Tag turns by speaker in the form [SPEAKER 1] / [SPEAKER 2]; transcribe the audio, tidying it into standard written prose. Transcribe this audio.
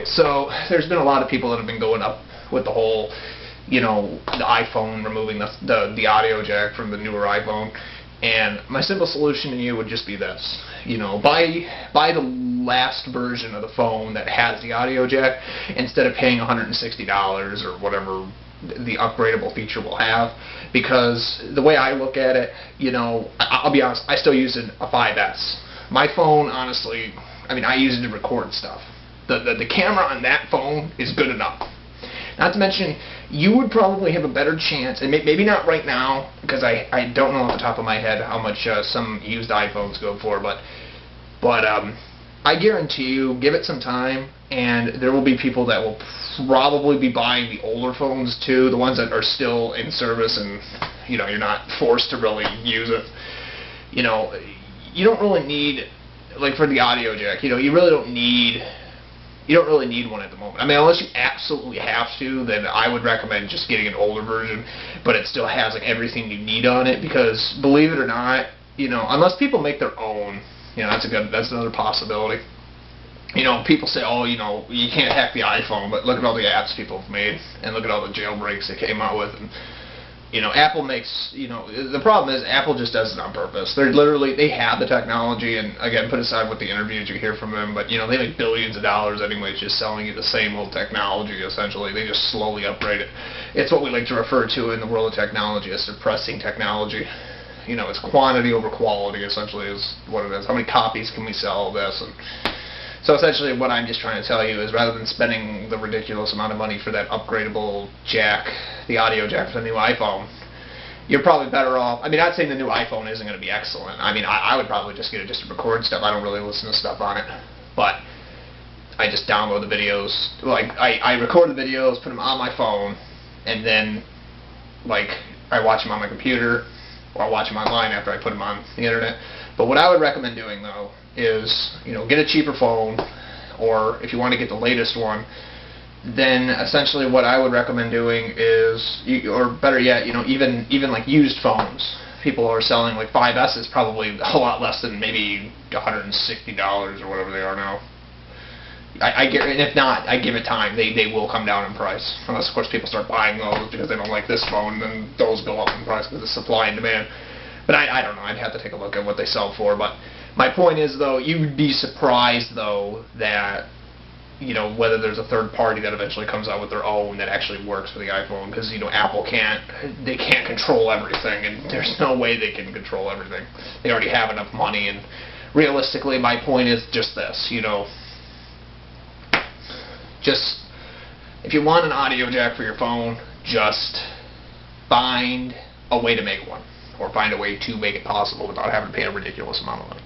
[SPEAKER 1] Okay, so there's been a lot of people that have been going up with the whole, the iPhone removing the audio jack from the newer iPhone, and my simple solution to you would just be this: buy the last version of the phone that has the audio jack instead of paying $160 or whatever the upgradable feature will have. Because the way I look at it, I'll be honest, I still use a 5S. My phone, honestly, I use it to record stuff. The camera on that phone is good enough. Not to mention, you would probably have a better chance, and maybe not right now, because I don't know off the top of my head how much some used iPhones go for, but I guarantee you, give it some time, and there will be people that will probably be buying the older phones too, the ones that are still in service and you're not forced to really use it. You don't really need, like for the audio jack, you really don't need one at the moment. Unless you absolutely have to, then I would recommend just getting an older version, but it still has like everything you need on it. Because believe it or not, unless people make their own, that's another possibility. People say, oh, you can't hack the iPhone, but look at all the apps people have made, and look at all the jailbreaks they came out with. And Apple makes, the problem is Apple just does it on purpose. They have the technology, and again, put aside what the interviews you hear from them, but they make billions of dollars anyways just selling you the same old technology, essentially. They just slowly upgrade it. It's what we like to refer to in the world of technology as suppressing technology. It's quantity over quality, essentially, is what it is. How many copies can we sell of this? And so essentially what I'm just trying to tell you is, rather than spending the ridiculous amount of money for that upgradable jack, the audio jack for the new iPhone, you're probably better off. Not saying the new iPhone isn't going to be excellent. I would probably just get it just to record stuff. I don't really listen to stuff on it. But I just download the videos. Like, I record the videos, put them on my phone, and then, I watch them on my computer, or I watch them online after I put them on the internet. But what I would recommend doing, though, is, get a cheaper phone, or if you want to get the latest one, then essentially what I would recommend doing is, or better yet, even like used phones. People are selling like 5S is probably a lot less than maybe $160 or whatever they are now. And if not, I give it time. They will come down in price. Unless, of course, people start buying those because they don't like this phone, then those go up in price because of supply and demand. But I don't know. I'd have to take a look at what they sell for. But my point is, though, you'd be surprised, though, that whether there's a third party that eventually comes out with their own that actually works for the iPhone, because Apple can't control everything, and there's no way they can control everything. They already have enough money, and realistically, my point is just this: just if you want an audio jack for your phone, just find a way to make one, or find a way to make it possible without having to pay a ridiculous amount of money.